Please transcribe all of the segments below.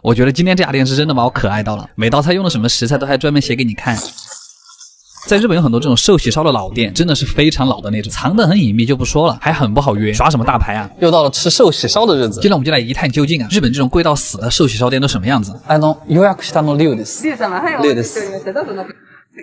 我觉得今天这家店是真的把我可爱到了，每道菜用的什么食材都还专门写给你看。在日本有很多这种寿喜烧的老店，真的是非常老的那种，藏得很隐秘就不说了，还很不好约，耍什么大牌啊？又到了吃寿喜烧的日子，今天我们就来一探究竟啊！日本这种贵到死的寿喜烧店都什么样子？予約したの龍です。龍様、はい、お待ちしておりました。どうぞ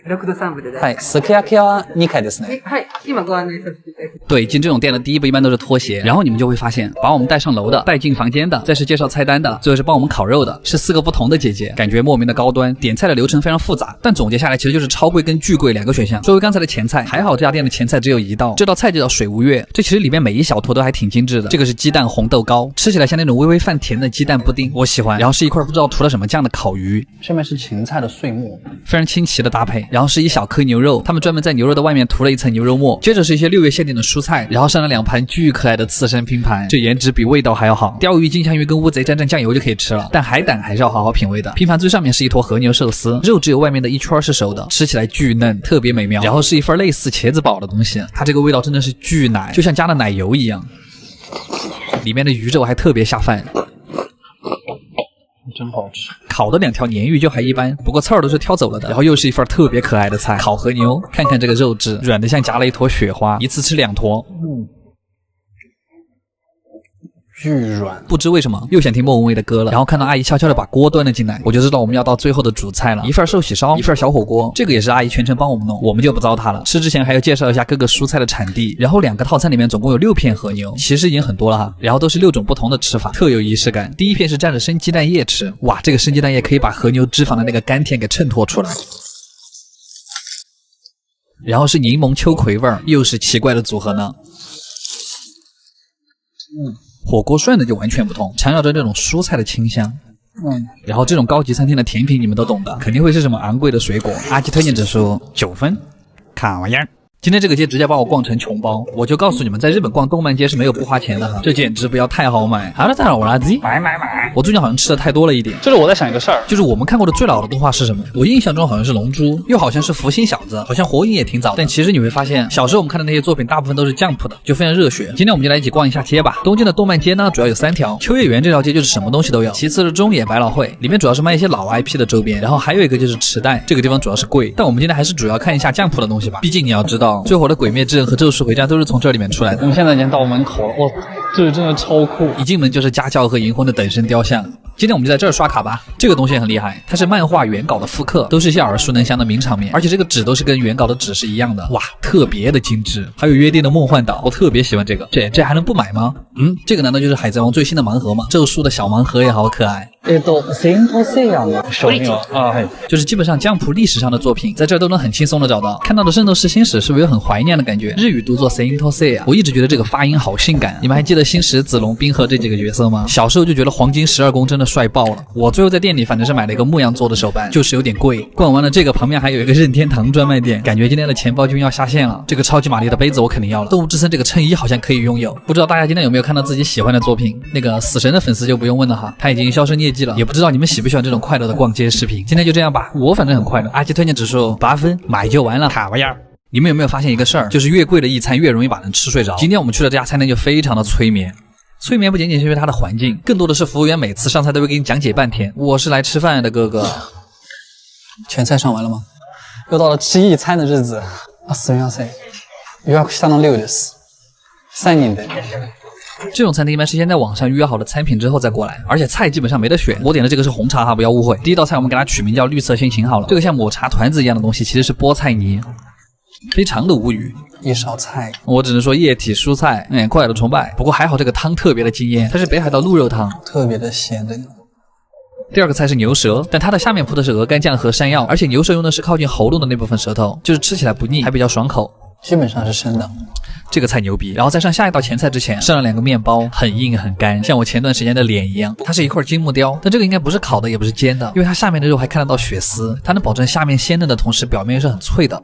6度3分で。はい、すき焼きは2回ですね。はい、今ご案内させていただきます。对，进这种店的第一步一般都是脱鞋，然后你们就会发现，把我们带上楼的、带进房间的，再是介绍菜单的，最后是帮我们烤肉的，是4个不同的姐姐，感觉莫名的高端。点菜的流程非常复杂，但总结下来其实就是超贵跟巨贵2个选项。作为刚才的前菜，还好这家店的前菜只有1道，这道菜就叫水无月，这其实里面每一小坨都还挺精致的。这个是鸡蛋红豆糕，吃起来像那种微微泛甜的鸡蛋布丁，我喜欢。然后是一块不知道涂了什么酱的烤鱼，上面是芹菜的碎末，非常清奇的搭配。然后是一小颗牛肉，他们专门在牛肉的外面涂了一层牛肉末，接着是一些6月限定的蔬菜，然后上了2盘巨可爱的刺身拼盘，这颜值比味道还要好。鲷鱼、金枪鱼跟乌贼蘸酱油就可以吃了，但海胆还是要好好品味的。拼盘最上面是一坨和牛寿司，肉只有外面的一圈是熟的，吃起来巨嫩，特别美妙。然后是一份类似茄子煲的东西，它这个味道真的是巨奶，就像加了奶油一样。里面的鱼肉还特别下饭。真好吃，烤的2条鲶鱼就还一般，不过刺儿都是挑走了的。然后又是一份特别可爱的菜，烤和牛，看看这个肉质，软的像夹了一坨雪花，一次吃2坨。巨软，不知为什么又想听莫文蔚的歌了。然后看到阿姨悄悄的把锅端了进来，我就知道我们要到最后的主菜了，一份寿喜烧，一份小火锅，这个也是阿姨全程帮我们弄，我们就不糟蹋了。吃之前还要介绍一下各个蔬菜的产地，然后2个套餐里面总共有6片和牛，其实已经很多了哈。然后都是6种不同的吃法，特有仪式感。第一片是蘸着生鸡蛋液吃，哇，这个生鸡蛋液可以把和牛脂肪的那个甘甜给衬托出来。然后是柠檬秋葵味儿，又是奇怪的组合呢。火锅涮的就完全不同，缠绕着这种蔬菜的清香。然后这种高级餐厅的甜品你们都懂的，肯定会是什么昂贵的水果。阿基推荐指数9分，卡玩意儿。今天这个街直接把我逛成穷包，我就告诉你们，在日本逛动漫街是没有不花钱的哈，这简直不要太好买。好了，再让我垃圾买。我最近好像吃的太多了一点。就是我在想一个事儿，就是我们看过的最老的动画是什么？我印象中好像是龙珠，又好像是福星小子，好像火影也挺早的。但其实你会发现，小时候我们看的那些作品大部分都是 Jump 的，就非常热血。今天我们就来一起逛一下街吧。东京的动漫街呢，主要有3条。秋叶原这条街就是什么东西都有，其次是中野百老汇，里面主要是卖一些老 IP 的周边，然后还有一个就是池袋，这个地方主要是贵。但我们今天还是主要看一下 Jump 的东西吧，毕竟你要知道，最火的鬼灭之刃和咒术回战都是从这里面出来的。我们现在已经到门口了，哇，这里真的超酷！一进门就是家教和银魂的等身雕像。今天我们就在这儿刷卡吧。这个东西也很厉害，它是漫画原稿的复刻，都是一些耳熟能详的名场面，而且这个纸都是跟原稿的纸是一样的，哇，特别的精致。还有约定的梦幻岛，我特别喜欢这个。这还能不买吗？这个难道就是海贼王最新的盲盒吗？咒术的小盲盒也好可爱。セイントセイヤの商品啊，就是基本上江浦历史上的作品，在这儿都能很轻松的找到。看到的《圣斗士星矢》是不是有很怀念的感觉？日语读作 Saint Seiya， 我一直觉得这个发音好性感。你们还记得星矢、子龙、冰河这几个角色吗？小时候就觉得黄金12宫真的帅爆了。我最后在店里反正是买了一个牧羊座的手办，就是有点贵。逛完了这个，旁边还有一个任天堂专卖店，感觉今天的钱包君要下线了。这个超级玛丽的杯子我肯定要了。动物之森这个衬衣好像可以拥有，不知道大家今天有没有看到自己喜欢的作品？那个死神的粉丝就不用问了哈，他已经销声匿迹了。也不知道你们喜不喜欢这种快乐的逛街视频。今天就这样吧，我反正很快乐。阿基推荐指数8分，买就完了，卡玩意儿。你们有没有发现一个事儿，就是越贵的一餐越容易把人吃睡着。今天我们去的这家餐厅就非常的催眠。催眠不仅仅是因为它的环境，更多的是服务员每次上菜都会给你讲解半天。我是来吃饭的哥哥。全菜上完了吗？又到了吃一餐的日子。すみません。予約したの龍です。3人で。这种餐厅一般是先在网上约好的餐品之后再过来，而且菜基本上没得选。我点的这个是红茶哈，不要误会。第一道菜我们给它取名叫绿色心情好了。这个像抹茶团子一样的东西其实是菠菜泥，非常的无语。一勺菜，我只能说液体蔬菜，快乐的崇拜。不过还好这个汤特别的惊艳，它是北海道鹿肉汤，特别的咸的。第二个菜是牛舌，但它的下面铺的是鹅肝酱和山药，而且牛舌用的是靠近喉咙的那部分舌头，就是吃起来不腻，还比较爽口。基本上是生的。这个菜牛逼。然后在上下一道前菜之前，上了2个面包，很硬很干，像我前段时间的脸一样。它是一块金木雕，但这个应该不是烤的，也不是煎的，因为它下面的肉还看得到血丝，它能保证下面鲜嫩的同时表面是很脆的。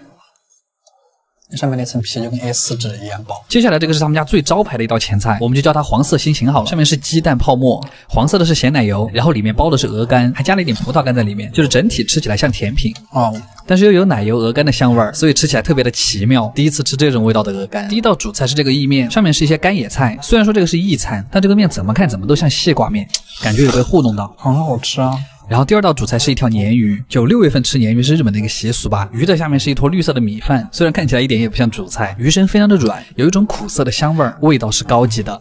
上面那层皮就跟 A4 纸一样薄。接下来这个是他们家最招牌的一道前菜，我们就叫它黄色心情好了。上面是鸡蛋泡沫，黄色的是咸奶油，然后里面包的是鹅肝，还加了一点葡萄干在里面，就是整体吃起来像甜品哦，但是又有奶油鹅肝的香味儿，所以吃起来特别的奇妙。第一次吃这种味道的鹅肝。第一道主菜是这个意面，上面是一些干野菜，虽然说这个是意餐，但这个面怎么看怎么都像西瓜面，感觉有被糊弄到，很好吃啊。然后第二道主菜是一条鲶鱼，6月份吃鲶鱼是日本的一个习俗吧。鱼的下面是一坨绿色的米饭，虽然看起来一点也不像主菜，鱼身非常的软，有一种苦涩的香味儿，味道是高级的。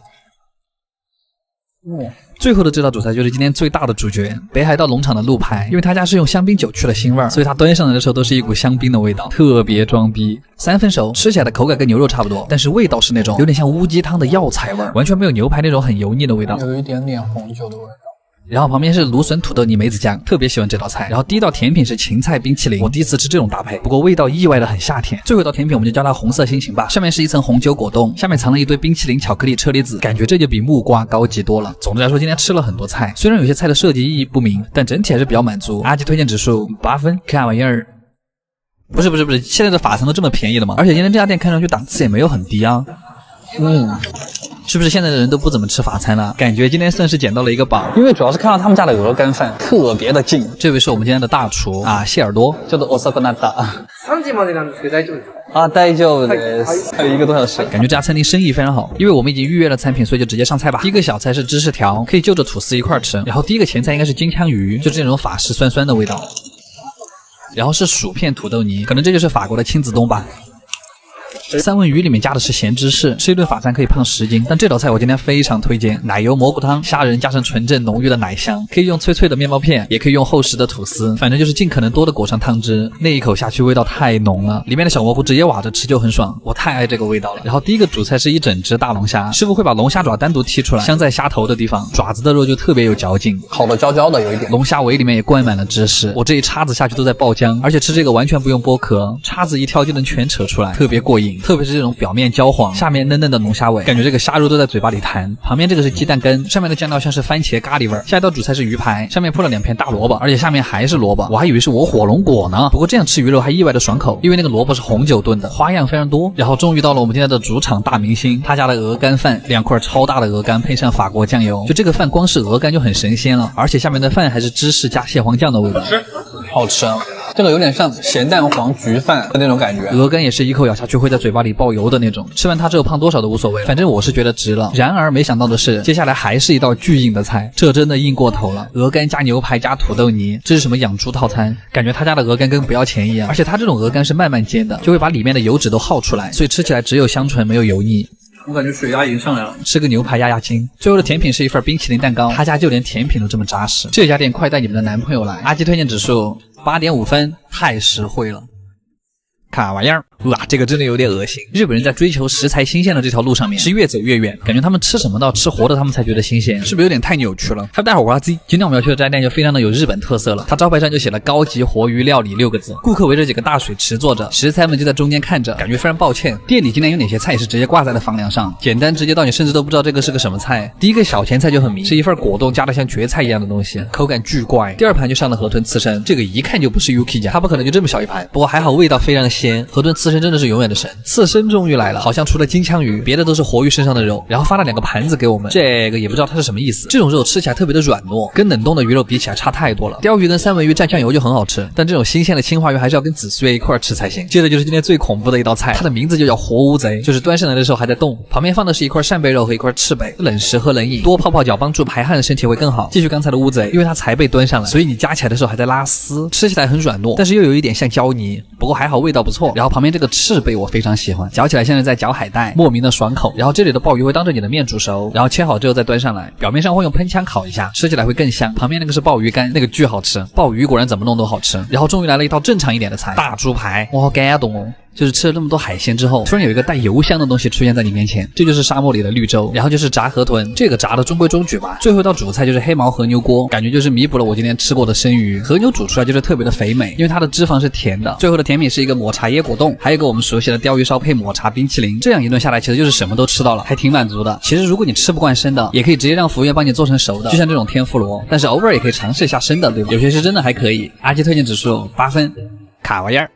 最后的这道主菜就是今天最大的主角，北海道农场的鹿排，因为他家是用香槟酒去了腥味儿，所以它端上来的时候都是一股香槟的味道，特别装逼。3分熟，吃起来的口感跟牛肉差不多，但是味道是那种有点像乌鸡汤的药材味儿，完全没有牛排那种很油腻的味道，有一点点红酒的味道。然后旁边是芦笋土豆泥梅子酱，特别喜欢这道菜。然后第一道甜品是芹菜冰淇淋，我第一次吃这种搭配，不过味道意外的很夏天。最后一道甜品我们就叫它红色心情吧，上面是一层红酒果冻，下面藏了一堆冰淇淋巧克力车厘子，感觉这就比木瓜高级多了。总的来说今天吃了很多菜，虽然有些菜的设计意义不明，但整体还是比较满足。阿基推荐指数8分，看玩意儿。不是，现在的法餐都这么便宜了吗？而且今天这家店看上去档次也没有很低啊。是不是现在的人都不怎么吃法餐了？感觉今天算是捡到了一个宝，因为主要是看到他们家的鹅肝饭特别的近。这位是我们今天的大厨啊，谢耳朵，叫做おさこなった。3時までなんですけど大丈夫ですか？啊，大丈夫です。还有1个多小时。感觉这家餐厅生意非常好，因为我们已经预约了餐品，所以就直接上菜吧。第一个小菜是芝士条，可以就着吐司一块吃。然后第一个前菜应该是金枪鱼，就是那种法式酸酸的味道。然后是薯片土豆泥，可能这就是法国的亲子冬吧。三文鱼里面加的是咸芝士，吃一顿法餐可以胖10斤。但这道菜我今天非常推荐，奶油蘑菇汤，虾仁加上纯正浓郁的奶香，可以用脆脆的面包片，也可以用厚实的吐司，反正就是尽可能多的裹上汤汁。那一口下去味道太浓了，里面的小蘑菇直接挖着吃就很爽，我太爱这个味道了。然后第一个主菜是一整只大龙虾，师傅会把龙虾爪单独剔出来，镶在虾头的地方，爪子的肉就特别有嚼劲，烤的焦焦的有一点。龙虾尾里面也灌满了芝士，我这一叉子下去都在爆浆，而且吃这个完全不用剥壳，叉子一挑就能全扯出来，特别过瘾。特别是这种表面焦黄，下面嫩嫩的龙虾尾，感觉这个虾肉都在嘴巴里弹。旁边这个是鸡蛋羹，上面的酱料像是番茄咖喱味儿。下一道主菜是鱼排，上面铺了2片大萝卜，而且下面还是萝卜，我还以为是我火龙果呢。不过这样吃鱼肉还意外的爽口，因为那个萝卜是红酒炖的，花样非常多。然后终于到了我们今天的主场大明星，他家的鹅肝饭，2块超大的鹅肝配上法国酱油，就这个饭光是鹅肝就很神仙了，而且下面的饭还是芝士加蟹黄酱的味道，好吃。这个有点像咸蛋黄焗饭的那种感觉。鹅肝也是一口咬下去会在嘴巴里爆油的那种，吃完它之后胖多少都无所谓，反正我是觉得值了。然而没想到的是，接下来还是一道巨硬的菜，这真的硬过头了。鹅肝加牛排加土豆泥，这是什么养猪套餐？感觉他家的鹅肝跟不要钱一样，而且他这种鹅肝是慢慢煎的，就会把里面的油脂都耗出来，所以吃起来只有香醇没有油腻。我感觉血压已经上来了，吃个牛排压压惊。最后的甜品是一份冰淇淋蛋糕，他家就连甜品都这么扎实。这家店快带你们的男朋友来。阿基推荐指数8.5分，太实惠了。卡玩意儿，哇，这个真的有点恶心。日本人在追求食材新鲜的这条路上面是越走越远，感觉他们吃什么都要吃活的，他们才觉得新鲜，是不是有点太扭曲了？还有大伙儿今天我们要去的这家店就非常的有日本特色了，它招牌上就写了高级活鱼料理6个字，顾客围着几个大水池坐着，食材们就在中间看着，感觉非常抱歉。店里今天有哪些菜也是直接挂在了房梁上，简单直接到你甚至都不知道这个是个什么菜。第一个小前菜就很迷，是一份果冻加的像蕨菜一样的东西，口感巨怪。第二盘就上了河豚刺身，这个一看就不是 Yuki 家，它不可能就这么小一盘，不过还好味道非常的鲜。河豚刺身真的是永远的神，刺身终于来了，好像除了金枪鱼，别的都是活鱼身上的肉，然后发了2个盘子给我们，这个也不知道它是什么意思。这种肉吃起来特别的软糯，跟冷冻的鱼肉比起来差太多了。鲷鱼跟三文鱼蘸酱油就很好吃，但这种新鲜的青花鱼还是要跟紫苏叶一块吃才行。接着就是今天最恐怖的一道菜，它的名字就叫活乌贼，就是端上来的时候还在动，旁边放的是一块扇贝肉和一块翅膀，冷食和冷饮，多泡泡脚帮助排汗，身体会更好。继续刚才的乌贼，因为它才被端上来，所以你夹起来的时候还在拉丝，吃起来很软糯，但是又有一点像胶泥，不过还好味道不错。然后旁边这个翅膀我非常喜欢，嚼起来像是在嚼海带，莫名的爽口。然后这里的鲍鱼会当着你的面煮熟，然后切好之后再端上来，表面上会用喷枪烤一下，吃起来会更香。旁边那个是鲍鱼干，那个巨好吃，鲍鱼果然怎么弄都好吃。然后终于来了一道正常一点的菜，大猪排，我好感动哦。就是吃了那么多海鲜之后，突然有一个带油香的东西出现在你面前，这就是沙漠里的绿洲。然后就是炸河豚，这个炸的中规中矩吧。最后一道主菜就是黑毛和牛锅，感觉就是弥补了我今天吃过的生鱼。和牛煮出来就是特别的肥美，因为它的脂肪是甜的。最后的甜品是一个抹茶椰果冻，还有一个我们熟悉的鲷鱼烧配抹茶冰淇淋。这样一顿下来，其实就是什么都吃到了，还挺满足的。其实如果你吃不惯生的，也可以直接让服务员帮你做成熟的，就像这种天妇罗。但是偶尔也可以尝试一下生的，对吧？有些是真的还可以。阿基推荐指数8分，卡玩意儿。